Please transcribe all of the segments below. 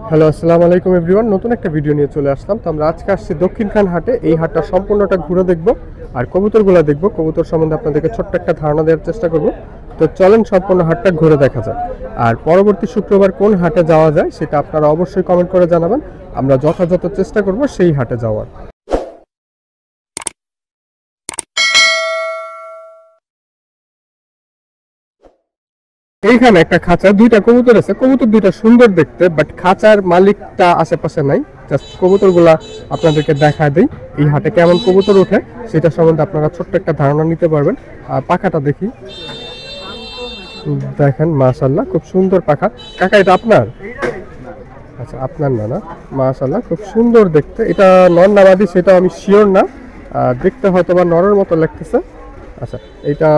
Hello, আসসালামু আলাইকুম everyone. নতুন একটা ভিডিও নিয়ে চলে আসলাম। তো আমরা আজকে আসছি দক্ষিণখান হাটে। এই হাটটা সম্পূর্ণটা ঘুরে দেখব আর কবুতরগুলো দেখব। কবুতর সম্বন্ধে আপনাদেরকে ছোট্ট একটা ধারণা দেওয়ার চেষ্টা করব। তো চলেন সম্পূর্ণ হাটটা ঘুরে দেখা যাক। আর পরবর্তী শুক্রবার কোন হাটে যাওয়া যায় সেটা আপনারা অবশ্যই কমেন্ট করে জানাবেন। আমরা যথাযথ চেষ্টা করব সেই হাটে যাওয়ার। এইখানে একটা খাঁচা, দুইটা কবুতর আছে। কবুতর দুইটা সুন্দর দেখতে, বাট খাঁচার মালিকটা আশেপাশে নাই। জাস্ট কবুতরগুলা আপনাদেরকে দেখা দেই। এই হাটে কেমন কবুতর ওঠে সেটা সম্বন্ধে আপনারা ছোট্ট একটা ধারণা নিতে পারবেন। আর পাখাটা দেখি, দেখেন মাশাআল্লাহ খুব সুন্দর পাখা। কাকা এটা আপনার? আচ্ছা, আপনার না? না, মাশাআল্লাহ খুব সুন্দর দেখতে। এটা নর না মাদি সেটা আমি শিওর না, দেখতে হয়তো বা নরের মতো লাগতেছে। আচ্ছা, এটা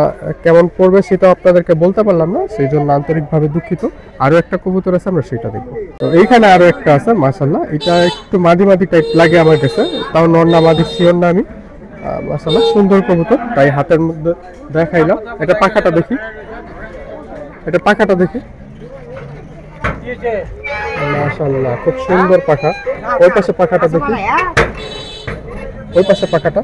কেমন পড়বে সেটা আপনাদেরকে বলতে পারলাম না, সেই জন্য আন্তরিকভাবে দুঃখিত। আরো একটা কবুতর আছে, আমরা সেটা দেখবো। তো এইখানে আরো একটা আছে মাশাআল্লাহ, এটা একটু মাদি মাদি টাইপ লাগে আমার কাছে, তাও নর না মাদি শিওর না আমি। মাশাআল্লাহ সুন্দর কবুতর, তাই হাতের মধ্যে দেখাইলাম। এটা পাখাটা দেখি, এটা পাখাটা দেখি, মাশাআল্লাহ খুব সুন্দর পাখা। ওই পাশে পাখাটা দেখি, ওই পাশে পাখাটা,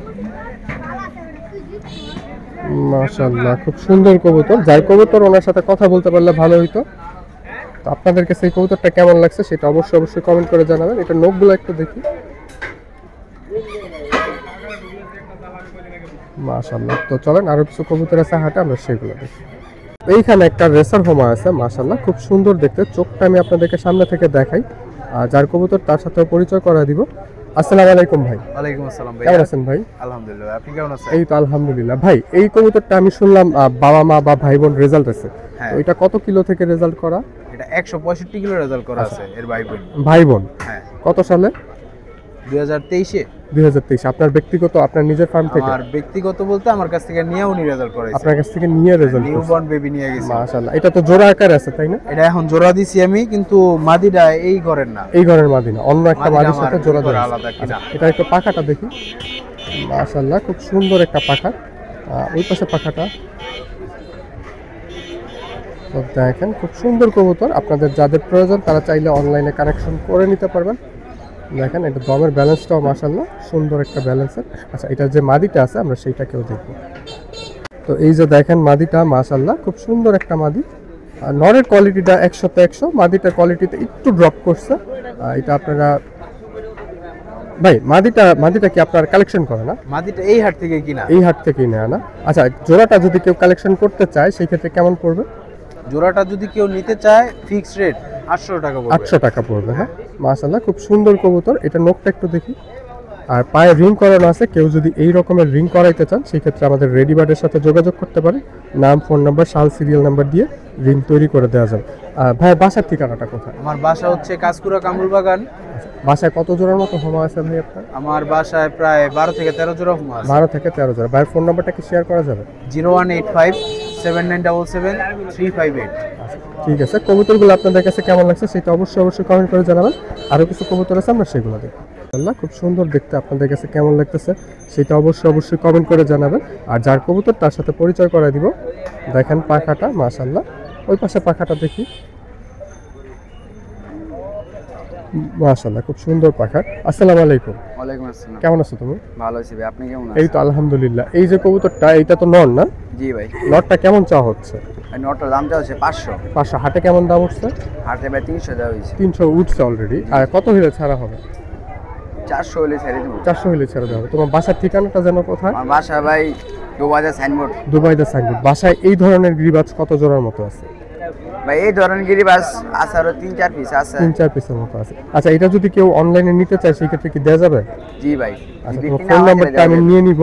মাশাআল্লাহ খুব সুন্দর কবুতর। যাই কবুতর ওনার সাথে কথা বলতে পারলে ভালো হইতো। তো আপনাদেরকে সেই কবুতরটা কেমন লাগছে সেটা অবশ্যই কমেন্ট করে জানাবেন। এটা নখগুলো একটু দেখি, মাশাআল্লাহ। তো চলেন আরো কিছু কবুতর আছে হাটে, আমরা সেগুলো দেখি। এইখানে একটা রেসার হোমা আছে মাশাআল্লাহ খুব সুন্দর দেখতে। চোখটা আমি আপনাদেরকে সামনে থেকে দেখাই, আর যার কবুতর তার সাথে পরিচয় করা দিব। আসসালামু আলাইকুম ভাই। ওয়ালাইকুম আসসালাম ভাই। কেমন আছেন ভাই? আলহামদুলিল্লাহ, আপনি কেমন আছেন? এই তো আলহামদুলিল্লাহ। ভাই এই কবুতরটা আমি শুনলাম বাবা মা বা ভাই বোন রেজাল্ট আছে, তো এটা কত কিলো থেকে রেজাল্ট করা? এটা 165 কিলো রেজাল্ট করা আছে এর ভাই বোন। ভাই বোন? হ্যাঁ। কত সালে? 2023 এ। 2023। আপনার ব্যক্তিগত, আপনার নিজের ফার্ম থেকে? আমার ব্যক্তিগত বলতে আমার কাছ থেকে নিয়ে উনি রেজাল্ট করাইছে। আপনার কাছ থেকে নিয়ে রেজাল্ট? নিউবর্ন বেবি নিয়ে গেছে। মাশাআল্লাহ। এটা তো জোড়া আকারে আছে তাই না? এটা এখন জোড়া দিছি আমি, কিন্তু মাদিটা এই ঘরের না, এই ঘরের মাদি না, অন্য একটা মাদির সাথে জোড়া দেওয়া আলাদা কিনা। এটা একটু পাখাটা দেখি, মাশাআল্লাহ খুব সুন্দর একটা পাখা। ওই পাশে পাখাটা তো দেখেন, খুব সুন্দর কবুতর। আপনাদের যাদের প্রয়োজন তারা চাইলে অনলাইনে কানেকশন করে নিতে পারবেন। দেখেন এটা দমের ব্যালেন্সটাও মাশাআল্লাহ সুন্দর একটা ব্যালেন্সের। আচ্ছা, এটা যে মাদিটা আছে আমরা সেইটাকেও দেখব। তো এই যে দেখেন মাদিটা মাশাআল্লাহ খুব সুন্দর একটা মাদি। নরের কোয়ালিটিটা 100তে 100, মাদিটার কোয়ালিটিতে একটু ড্রপ করছে। এটা আপনারা ভাই মাদিটা কি আপনার কালেকশন করে না? মাদিটা এই হাট থেকে কিনা। এই হাট থেকেই নেয় না? আচ্ছা, জোড়াটা যদি কেউ কালেকশন করতে চায় সেই ক্ষেত্রে কেমন পড়বে? জোড়াটা যদি কেউ নিতে চায় ফিক্সড রেট 800 টাকা পড়বে। 800 টাকা পড়বে। হ্যাঁ মাশাআল্লাহ খুব সুন্দর কবুতর। এটা নখটা একটু দেখি, আর পায়ে রিং করানো আছে। কেউ যদি এই রকমের রিং করাইতে চান সেই ক্ষেত্রে আমাদের রেডিবার্ডের সাথে যোগাযোগ করতে পারেন। নাম, ফোন নাম্বার, সাল, সিরিয়াল নাম্বার দিয়ে রিং তৈরি করে দেওয়া যাবে। ভাই বাসার ঠিকানাটা কোথায়? আমার বাসা হচ্ছে কাজকুড়া কামরুল বাগান। বাসায় কত জোড়ার মতো হোমা আছে ভাই আপনার? আমার বাসায় প্রায় 12 থেকে 13 জোড়া হোমা আছে। 12 থেকে 13 জোড়া। ভাইয়ের ফোন নাম্বারটা কি শেয়ার করা যাবে? 0185-7977-358। ঠিক আছে, কবুতরগুলো আপনাদের কাছে কেমন লাগছে সেটা অবশ্যই কমেন্ট করে জানাবেন। আরও কিছু কবুতর আছে, আমরা সেগুলো দেখব। আল্লাহ খুব সুন্দর দেখতে, আপনাদের কাছে কেমন লাগতেছে সেটা অবশ্যই কমেন্ট করে জানাবেন। আর যার কবুতর তার সাথে পরিচয় করে দিব। দেখেন পাখাটা মাশাআল্লাহ, ওই পাশে পাখাটা দেখি, মাশাআল্লাহ খুব সুন্দর পাখা। আসসালামু আলাইকুম। ওয়ালাইকুম আসসালাম। কেমন আছো তুমি? ভালো আছি ভাই, আপনি কেমন আছেন? এই তো আলহামদুলিল্লাহ। এই যে কবুতরটা, এটা তো নর না? জি ভাই। নরটা কেমন চাওয়া হচ্ছে? নটার দামটা হচ্ছে 500। 500। হাটে কেমন দাম উঠছে? হাটে ভাই 300 দেওয়া হয়েছে। 300 উঠছে অলরেডি। আর কত হলে ছাড়া হবে? 400 হলে ছেড়ে দেবো। 400 হলে ছেড়ে দেওয়া হবে। তোমার বাসার ঠিকানাটা যেন কোথায়? আমার বাসা ভাই দুবাইতে সাইনবোর্ড। দুবাইতে সাইনবোর্ড। বাসায় এই ধরনের গিরিবাজ কত জোড়ার মতো আছে? ভাই এই ধরনের গিরিবাস আছে আরো 3-4 পিস আছে। 3-4 পিসের মতো আছে। আচ্ছা, এটা যদি কেউ অনলাইনে নিতে চায় সেই ক্ষেত্রে কি দেওয়া যাবে? জি ভাই। আচ্ছা, তোমার ফোন নাম্বারটা আমি নিয়ে নিব।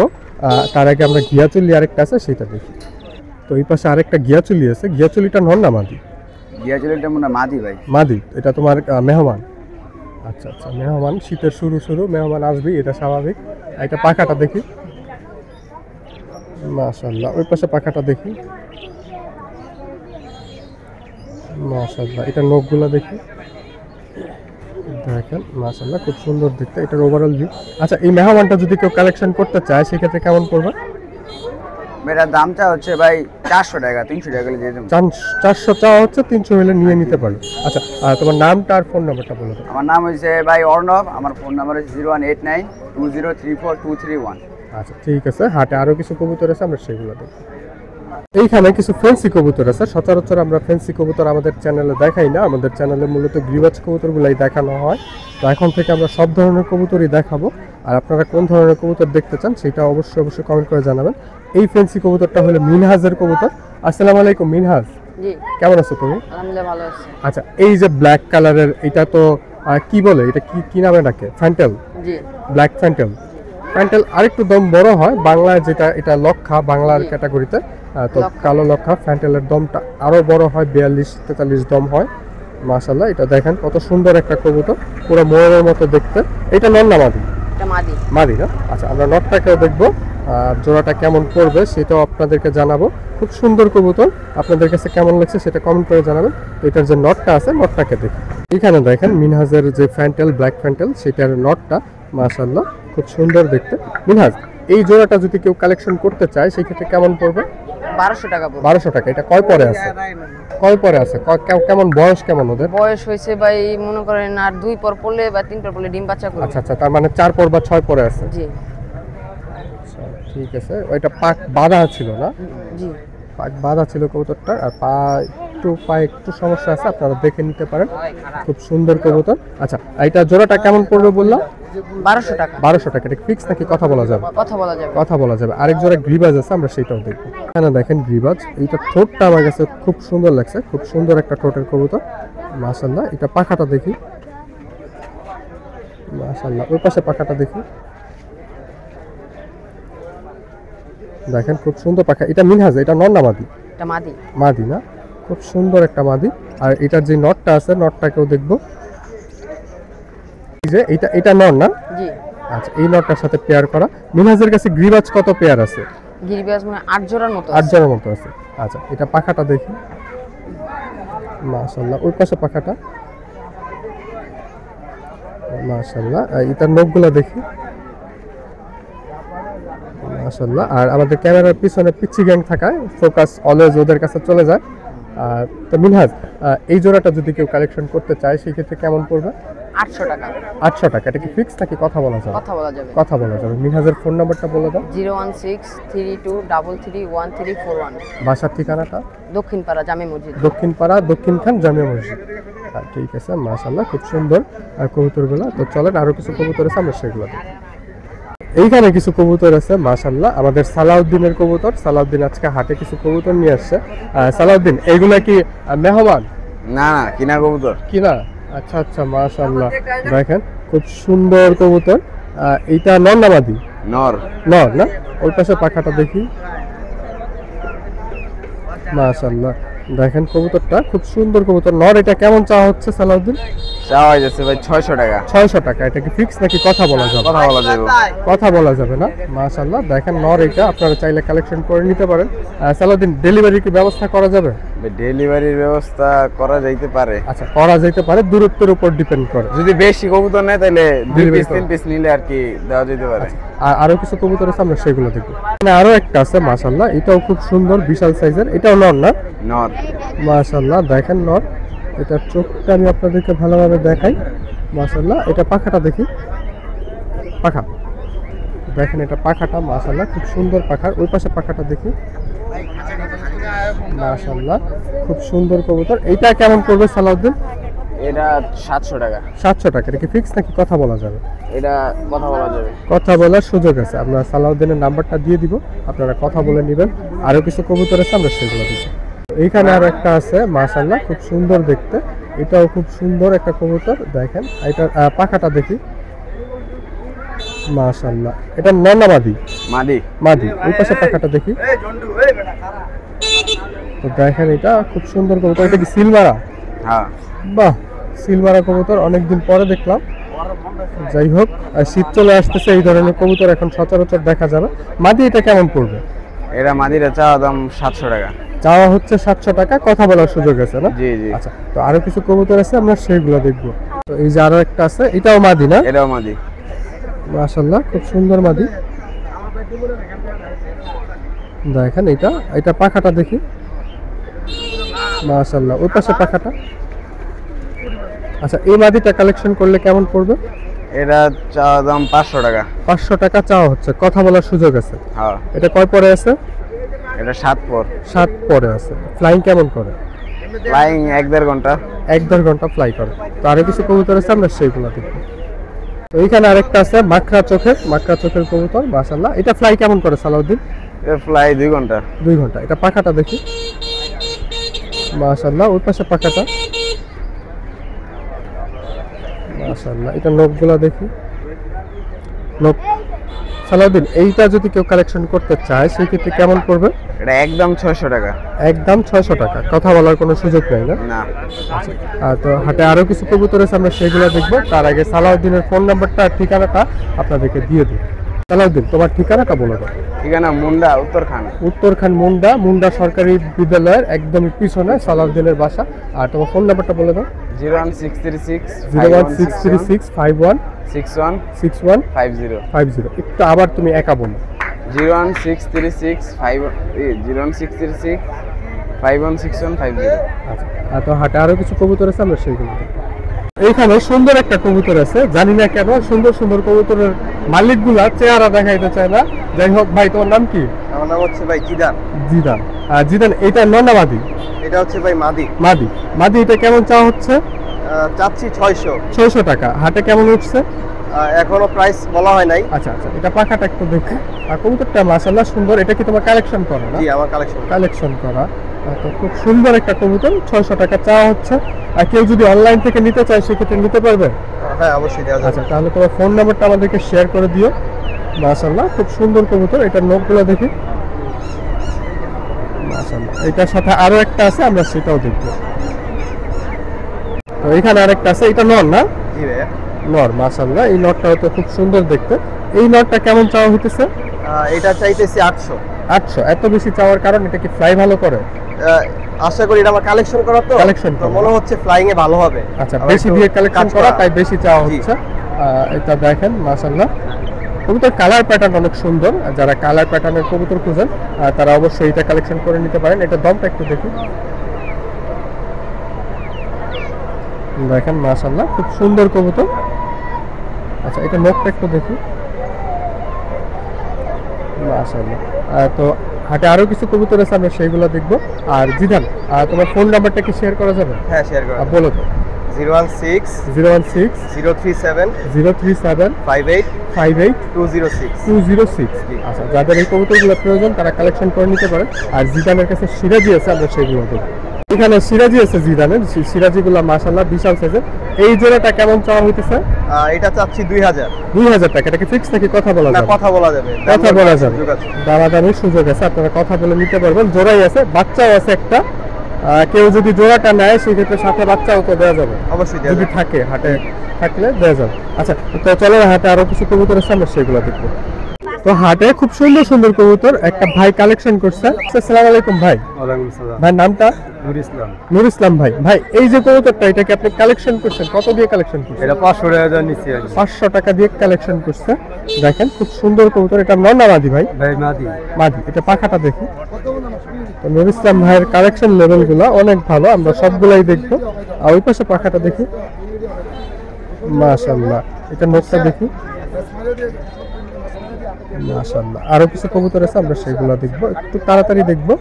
তার আগে আমরা গিয়াচুলি আরেকটা আছে সেটা দেখি। তো এই পাশে আরেকটা গিয়াচুলি আছে। গিয়াচুলিটা নর না মাদি? গিয়াচুলিটা মনে হয় মাদি ভাই। মাদি। এটা তোমার মেহমান? আচ্ছা, মেহমান। শীতের শুরু মেহমান আসবেই, এটা স্বাভাবিক। এটা পাখাটা দেখি, মাশাআল্লাহ। ওই পাশে পাখাটা দেখি, মাশাআল্লাহ। এটা নখগুলো দেখি, দেখেন মাশাআল্লাহ খুব সুন্দর দেখতে। এটার ওভারঅল ভিউ। আচ্ছা, এই মেহমানটা যদি কেউ কালেকশন করতে চায় সেক্ষেত্রে কেমন পড়বে? এটার দামটা হচ্ছে ভাই 400 টাকা, 300 টাকা দিয়ে দেবো। 400 চাওয়া হচ্ছে, 300 হলে নিয়ে নিতে পারো। আচ্ছা, তোমার নামটা আর ফোন নাম্বারটা বলে দাও। আমার নাম হচ্ছে ভাই অর্ণব, আমার ফোন নাম্বার হচ্ছে 018920342231। আচ্ছা ঠিক আছে, হাটে আরো কিছু কবুতর আছে, আমরা সেগুলো দেখব। এইখানে কিছু ফেন্সি কবুতর আছে। সচরাচর আমরা ফেন্সি কবুতর আমাদের চ্যানেলে দেখাই না, আমাদের চ্যানেলে মূলত গ্রিবাজ কবুতরগুলাই দেখানো হয়। তো এখন থেকে আমরা সব ধরনের কবুতরই দেখাবো। আর আপনারা কোন ধরনের কবুতর দেখতে চান সেটা অবশ্যই কমেন্ট করে জানাবেন। এই ফেন্সি কবুতরটা হলো মিনহাজের কবুতর। আসসালামু আলাইকুম মিনহাজ, জি কেমন আছো তুমি? আলহামদুলিল্লাহ ভালো আছি। আচ্ছা, এই যে ব্ল্যাক কালারের, এটা তো কি বলে, এটা কি নামে ডাকে? ফ্যান্টেল, জি ব্ল্যাক ফ্যান্টেল। ফ্যান্টেল আরেকটু দম বড় হয় বাংলায়, যেটা এটা লক্ষা বাংলার ক্যাটাগরিতে। তো কালো লক্ষা ফ্যান্টেলের দমটা আরো বড় হয়, 42-43 দম হয়। মাশাআল্লাহ, এটা দেখেন কত সুন্দর একটা কবুতর, পুরো ময়ূরের মতো দেখতে। এটা নর না মাদি? এটা মাদি। মাদি না? আচ্ছা, আমরা নটটাকেও দেখবো আর জোড়াটা কেমন পড়বে সেটাও আপনাদেরকে জানাবো। খুব সুন্দর কবুতর, আপনাদের কাছে কেমন লাগছে সেটা কমেন্ট করে জানাবেন। তো এটার যে নটটা আছে, নটটাকে দেখি। এখানে দেখেন মিনহাজের যে ফ্যান্টেল, ব্ল্যাক ফ্যান্টেল, সেটার নটটা মাশাআল্লাহ খুব সুন্দর দেখতে। মিনহাজ, এই জোড়াটা যদি কেউ কালেকশন করতে চায় সেই ক্ষেত্রে কেমন পড়বে? 1200 টাকা পড়বে। 1200 টাকা। এটা কয় পরে আছে? কেমন বয়স, কেমন ওদের বয়স হয়েছে ভাই মনে করেন আর 2 পর পড়লে বা 3 পর পড়লে ডিম বাচ্চা করবে। আচ্ছা, তার মানে 4 পর বা 6 পরে আছে। জি আচ্ছা, ঠিক আছে। ওইটা পাক বাঁধা ছিল না? জি পাক বাঁধা ছিল কবুতরটা, আর পায়ে একটু সমস্যা আছে, আপনারা দেখে নিতে পারেন। খুব সুন্দর কবুতর। আচ্ছা, এটা জোড়াটা কেমন পড়বে বললাম? 1200 টাকা। 1200 টাকা। এটা ফিক্স নাকি কথা বলা যাবে? কথা বলা যাবে। কথা বলা যাবে। আরেক জোড়া গ্রিবাজ আছে, আমরা সেটাও দেখবো। এখানে দেখেন গ্রিবাজ, এইটা ঠোঁটটা আমার কাছে খুব সুন্দর লাগছে, খুব সুন্দর একটা ঠোঁটের কবুতর মাশাআল্লাহ। এটা পাখাটা দেখি, মাশাআল্লাহ। ওই পাশে পাখাটা দেখি, দেখেন খুব সুন্দর পাখা। এটা মিনহাজ, এটা নর না মাদি? এটা মাদি। মাদি না? খুব সুন্দর একটা মাদি। আর এটার যে নটটা আছে, নটটাকেও দেখবো। এই যে এটা নর না? জি। আচ্ছা, এই নটটার সাথে পেয়ার করা। মিনহাজের কাছে গ্রিবাজ কত পেয়ার আছে? গিরিবাজ মানে 8 জোড়ার মতো 8 আছে। জোড়ার মতো আছে। আচ্ছা, এটা পাখাটা দেখি, মাশাআল্লাহ। ওই পাশে পাখাটা, মাশাআল্লাহ। এটার নখগুলো দেখি, মাশাআল্লাহ। আর আমাদের ক্যামেরার পিছনে পিচ্ছি গ্যাং থাকায় ফোকাস অলওয়েজ ওদের কাছে চলে যায়। তো মিনহাজ, এই জোড়াটা যদি কেউ কালেকশন করতে চায় সেই ক্ষেত্রে কেমন পড়বে? 800 টাকা। 800 টাকা। এটা কি ফিক্স নাকি কথা বলা যাবে? কথা বলা যাবে। কথা বলা যাবে। মিনহাজের ফোন নাম্বারটা বলে দাও। 01632331341। বাসার ঠিকানাটা? দক্ষিণ পাড়া জামে মসজিদ। দক্ষিণ পাড়া, দক্ষিণ খান জামিয়া মসজিদ। ঠিক আছে, মাশাআল্লাহ খুব সুন্দর কবুতরগুলো। তো চলেন, আরো কিছু কবুতর আছে, আমরা সেগুলো দেখি। এইখানে কিছু কবুতর আছে মাশাআল্লাহ, আমাদের সালাউদ্দিনের কবুতর। সালাউদ্দিন আজকে হাটে কিছু কবুতর নিয়ে আসছে। সালাউদ্দিন, এইগুলা কি মেহমান? না না, কিনা কবুতর। কিনা? আচ্ছা, মাশাআল্লাহ। দেখেন খুব সুন্দর কবুতর। এইটা নর না মাদি? নর। নর না? ওই পাশে পাখাটা দেখি, মাশাআল্লাহ। দেখেন কবুতরটা খুব সুন্দর কবুতর, নর। এটা কেমন চাওয়া হচ্ছে সালাউদ্দিন? চাওয়া যাচ্ছে ভাই 600 টাকা। 600 টাকা। এটা কি ফিক্স নাকি কথা বলা যাবে? কথা বলা যাবে। কথা বলা যাবে না? মাশাআল্লাহ। দেখেন নর, এটা আপনারা চাইলে কালেকশন করে নিতে পারেন। সালাউদ্দিন, ডেলিভারি কি ব্যবস্থা করা যাবে? ডেলিভারির ব্যবস্থা করা যাইতে পারে। আচ্ছা, করা যেতে পারে, দূরত্বের উপর ডিপেন্ড করে। যদি বেশি কবুতর নেয় তাহলে 2 Delivery পিস 3 পিস নিলে আর কি দেওয়া যেতে পারে। আর আরো কিছু কবুতর আছে, আমরা সেগুলো দেখবো। মানে আরো একটা আছে মাশাআল্লাহ, এটাও খুব সুন্দর, বিশাল সাইজের। এটাও নর না? নর। মাশাআল্লাহ, দেখেন নর। এটার চোখটা আমি আপনাদেরকে ভালোভাবে দেখাই, মাশাআল্লাহ। এটা পাখাটা দেখি, পাখা দেখেন, এটা পাখাটা মাশাআল্লাহ খুব সুন্দর পাখার। ওই পাশে পাখাটা দেখি, মাশাআল্লাহ খুব সুন্দর কবুতর। এইটা কেমন পড়বে সালাউদ্দিন? এটা 700 টাকা। 700 টাকা। এটা কি ফিক্স নাকি কথা বলা যাবে? এটা কথা বলা যাবে। কথা বলার সুযোগ আছে। আমরা সালাউদ্দিনের নাম্বারটা দিয়ে দিব, আপনারা কথা বলে নেবেন। আরো কিছু কবুতর আছে, আমরা সেগুলো দিব। এইখানে আর একটা আছে মাশাআল্লাহ, খুব সুন্দর দেখতে। এটাও খুব সুন্দর একটা কবুতর। দেখেন এটার পাখাটা দেখি, মাশাআল্লাহ। এটা নর না মাদি? মাদি। মাদি। ওই পাশে পাখাটা দেখি, তো দেখেন এটা খুব সুন্দর কবুতর। এটা কি সিলমারা? হ্যাঁ। বাহ, সিলমারা কবুতর অনেকদিন পরে দেখলাম। যাই হোক, শীত চলে আসতেছে, এই ধরনের কবুতর এখন সচরাচর দেখা যাবে। মাদি, এটা কেমন পড়বে? এটা মাদিরা চাওয়া দাম 700 টাকা। চাওয়া হচ্ছে 700 টাকা, কথা বলার সুযোগ আছে না? জি জি। আচ্ছা, তো আরো কিছু কবুতর আছে, আমরা সেগুলো দেখবো। তো এই যে আরো একটা আছে, এটাও মাদি না? এটাও মাদি। মাশাআল্লাহ খুব সুন্দর মাদি। দেখেন এটা পাখাটা দেখি, মাশাআল্লাহ। ওই পাশে পাখাটা। আচ্ছা, এই মাদিটা কালেকশন করলে কেমন পড়বে? এটা চাওয়া দাম 500 টাকা। 500 টাকা চাওয়া হচ্ছে, কথা বলার সুযোগ আছে। হ্যাঁ, এটা কয় পরে আছে? এটা 7 পর। 7 পরে আছে। ফ্লাইং কেমন করে? ফ্লাইং 1-1.5 ঘন্টা। 1-1.5 ঘন্টা ফ্লাই করে। তো আরো কিছু কবুতর আছে, আমরা সেইগুলো দেখব। তো এইখানে আরেকটা আছে মাকড়া চোখের কবুতর, মাশাআল্লাহ। এটা ফ্লাই কেমন করে সালাউদ্দিন? এটা ফ্লাই 2 ঘন্টা। 2 ঘন্টা। এটা পাখাটা দেখি, মাশাআল্লাহ। ওই পাশে পাখাটা, মাশাআল্লাহ। এটা নখগুলা দেখি, নখ। সালাউদ্দিন, এইটা যদি কেউ কালেকশন করতে চায় সেই ক্ষেত্রে কেমন পড়বে? এটা একদম 600 টাকা। একদম 600 টাকা, কথা বলার কোনো সুযোগ নাই না? না। তো হাটে আরো কিছু কবুতর আছে, আমরা সেগুলো দেখবো। তার আগে সালাউদ্দিনের ফোন নাম্বারটা আর ঠিকানাটা আপনাদেরকে দিয়ে দিই। সালাউদ্দিন, তোমার ঠিকানাটা বলে দাও। ঠিকানা মুন্ডা, উত্তরখান মুন্ডা সরকারি বিদ্যালয়ের একদম পিছনে সালাউদ্দিনের বাসা। আর তোমার ফোন নাম্বারটা বলে দাও। 01636 01636516150। একটু আবার তুমি একা বলো। 01636516150। আচ্ছা, তো হাটে আরো কিছু কবুতর আছে, আমরা সেইগুলো দেখবো। এইখানে সুন্দর একটা কবুতর আছে, জানি না কেন সুন্দর সুন্দর কবুতরের মালিকগুলা চেহারা দেখাইতে চায় না। যাই হোক ভাই, তোমার নাম কি? আমার নাম হচ্ছে ভাই জিদান। জিদান, এটা নন্না মাদি? এটা হচ্ছে ভাই মাদি। মাদি এটা কেমন চাওয়া হচ্ছে? চাচ্ছি 600। 600 টাকা। হাটে কেমন উঠছে? এখনো প্রাইস বলা হয় নাই। আচ্ছা, এটা পাখাটা একটু দেখি। আর কবুতরটা মাশাআল্লাহ সুন্দর। এটা কি তোমার কালেকশন করা না? জি, আমার কালেকশন করা। তো খুব সুন্দর একটা কবুতর, 600 টাকা চাওয়া হচ্ছে। আর কেউ যদি অনলাইন থেকে নিতে চায় সেক্ষেত্রে নিতে পারবে? হ্যাঁ, অবশ্যই দেওয়া যাবে। আচ্ছা, তাহলে তোমার ফোন নাম্বারটা আমাদেরকে শেয়ার করে দিও। মাশাআল্লাহ, খুব সুন্দর কবুতর। এটার নখগুলো দেখি, মাশাআল্লাহ। এটার সাথে আরো একটা আছে, আমরা সেটাও দেখব। তো এখানে আরেকটা আছে, এটা নর না? জি ভাই, নর, মাশাআল্লাহ। এই নরটাও তো খুব সুন্দর দেখতে। এই নরটা কেমন চাওয়া হইতেছে? এটা চাইতেছি 800। 800? এত বেশি চাওয়ার কারণ, এটা কি ফ্লাই ভালো করে? আশা করি এটা আমার কালেকশন করা, তো মনে হচ্ছে ফ্লাইং এ ভালো হবে। আচ্ছা, বেশি দিয়ে কালেকশন করা, তাই বেশি চাওয়া হচ্ছে। এটা দেখেন, মাশাআল্লাহ। কবুতর কালার প্যাটার্ন অনেক সুন্দর। যারা কালার প্যাটার্নের কবুতর খুঁজেন তারা অবশ্যই এটা কালেকশন করে নিতে পারেন। এটা দমটা একটু দেখি, দেখেন, মাশাআল্লাহ, খুব সুন্দর কবুতর। আচ্ছা, এটা নখটা একটু দেখি, মাশাআল্লাহ। তো হাটে আরো কিছু কবুতর আছে, আমরা সেইগুলো দেখবো। আর জিদান, তোমার ফোন নাম্বারটা কি শেয়ার করা যাবে? হ্যাঁ, শেয়ার করো। বলো তো। 016 037 58 206। আচ্ছা, যাদের এই কবুতরগুলো প্রয়োজন তারা কালেকশন করে নিতে পারেন। আর জিদানের কাছে সিরাজি আছে, আমরা সেগুলো দেখবো। এখানে সিরাজি আছে জিদানের, সিরাজিগুলো মাশাআল্লাহ বিশাল সাইজের। এই জোড়াটা কেমন চাওয়া হইতেছে? এটা চাচ্ছি 2000। 2000 টাকা। এটা কি ফিক্স নাকি কথা বলা যাবে? কথা বলা যাবে। দামাদামির সুযোগ আছে, আপনারা কথা বলে নিতে পারবেন। জোড়াই আছে, বাচ্চাও আছে একটা। কেউ যদি জোড়াটা নেয় সেক্ষেত্রে সাথে বাচ্চাও তো দেওয়া যাবে, অবশ্যই যদি থাকে, হাটে থাকলে দেওয়া যাবে। আচ্ছা, তো চলো, হাটে আরো কিছু কবুতর আছে, আমরা সেগুলো দেখবো। তো হাটে খুব সুন্দর সুন্দর কবুতর একটা ভাই কালেকশন করছে। আসসালামু আলাইকুম ভাই। ওয়ালাইকুম আসসালাম। ভাই, নামটা? নূর ইসলাম। ভাই, এই যে কবুতরটা, এটা কি আপনি কালেকশন করছেন? কত দিয়ে কালেকশন করছেন? এটা 500 টাকা নিচ্ছি। 500 টাকা দিয়ে কালেকশন করছে। দেখেন, খুব সুন্দর কবুতর। এটা নর না মাদি ভাই? মাদি। এটা পাখাটা দেখি। তো নূর ইসলাম ভাইয়ের কালেকশন লেভেল গুলা অনেক ভালো, আমরা সবগুলাই দেখবো। আর ওই পাশে পাখাটা দেখি, মাশাআল্লাহ। এটা নখটা দেখি, মাশাআল্লাহ। আরো কিছু কবুতর আছে, আমরা সেগুলো দেখবো, একটু তাড়াতাড়ি দেখবো।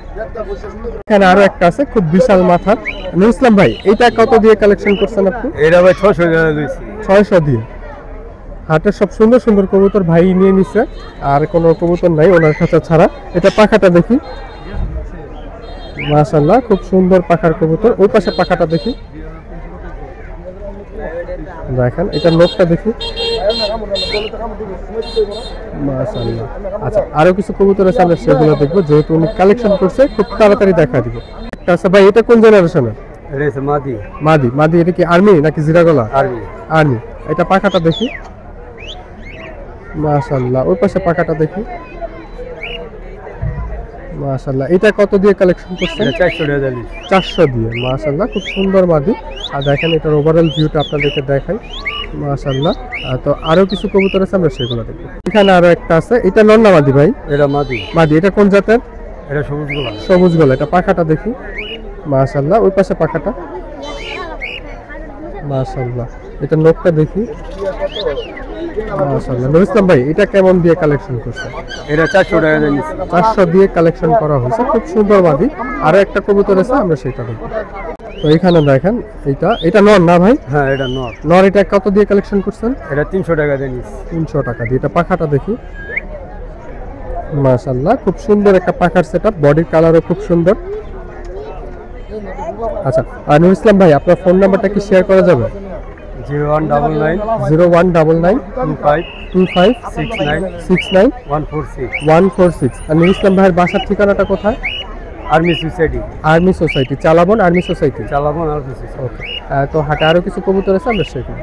এখানে আরো একটা আছে, খুব বিশাল মাথার। নূর ইসলাম ভাই, এটা কত দিয়ে কালেকশন করছেন আপনি? এটা ভাই 600 টাকা দিয়েছি। 600 দিয়ে। হাটের সব সুন্দর সুন্দর কবুতর ভাই নিয়ে নিছে, আর কোনো কবুতর নাই ওনার কাছে ছাড়া। এটা পাখাটা দেখি, মাশাআল্লাহ, খুব সুন্দর পাখার কবুতর। ওই পাশে পাখাটা দেখি, দেখেন। এটা নখটা দেখি, মাশাআল্লাহ। আচ্ছা, আরো কিছু কবুতর আছে, আমরা সেগুলো দেখবো। যেহেতু উনি কালেকশন করছে, খুব তাড়াতাড়ি দেখা দিব। আচ্ছা ভাই, এটা কোন জেনারেশনের? মাদি। এটা কি আর্মি নাকি জিরাগলা? আর্মি। এটা পাখাটা দেখি, মাশাআল্লাহ। ওই পাশে পাখাটা দেখি, মাশাআল্লাহ। এটা কত দিয়ে কালেকশন করছেন? 400 দিয়ে, মাশাআল্লাহ। খুব সুন্দর মাদি। আর দেখেন, এটার ওভারঅল ভিউটা আপনাদেরকে দেখাই, মাশাআল্লাহ। তো আরো কিছু কবুতর আছে, আমরা সেগুলো দেখবো। এখানে আরো একটা আছে, এটা নর না মাদি ভাই? এটা মাদি। এটা কোন জাতের? এটা সবুজ গোলা। সবুজ গলা, এটা পাখাটা দেখি। মাশাআল্লাহ, ওই পাশে পাখাটা। মাশাআল্লাহ, এটা নখটা দেখি। মাশাআল্লাহ, নুর ইসলাম ভাই এটা কেমন দিয়ে কালেকশন করছে? এটা 400 টাকা জানিস। 400 দিয়ে কালেকশন করা হয়েছে, খুব সুন্দর মাদি। আরো একটা কবুতর আছে, আমরা সেটা দেখব। তো এখানে দেখেন, এটা নর না ভাই? হ্যাঁ এটা নর। নর, এটা কত দিয়ে কালেকশন করছেন? এটা 300 টাকা জানিস। 300 টাকা দিয়ে। এটা পাখাটা দেখি। মাশাআল্লাহ, খুব সুন্দর একটা পাখার সেটআপ, বডির কালারও খুব সুন্দর। আচ্ছা, আর নুর ইসলাম ভাই আপনার ফোন নাম্বারটা কি শেয়ার করা যাবে? 0199 0199 25 25 69 69 146 146। আর নুর ইসলাম ভাইয়ের বাসার ঠিকানাটা কোথায়? Army society. Army society, চালাবন army society. চালাবো আর্মি সোসাইটি। ওকে, তো হাটে আরো কিছু কবুতর আছে, আমরা সেখানে।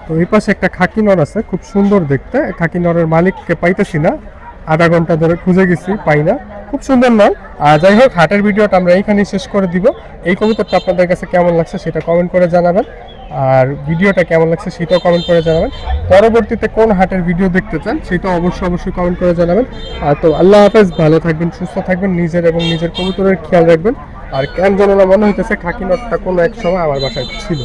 তো এই পাশে একটা খাকি নর আছে, খুব সুন্দর দেখতে। খাকি নরের মালিককে পাইতেছি না, আধা ঘন্টা ধরে খুঁজে গেছি, পাই না। খুব সুন্দর নর। যাই হোক, হাটের ভিডিওটা আমরা এইখানেই শেষ করে দিব। এই কবুতরটা আপনাদের কাছে কেমন লাগছে সেটা কমেন্ট করে জানাবেন, আর ভিডিওটা কেমন লাগছে সেটাও কমেন্ট করে জানাবেন। পরবর্তীতে কোন হাটের ভিডিও দেখতে চান সেটাও অবশ্যই কমেন্ট করে জানাবেন। তো আল্লাহ হাফেজ, ভালো থাকবেন, সুস্থ থাকবেন, নিজের এবং নিজের কবুতরের খেয়াল রাখবেন। আর কেন জানো না মনে হইতেছে খাকি নটটা কোনো এক সময় আমার বাসায় ছিল।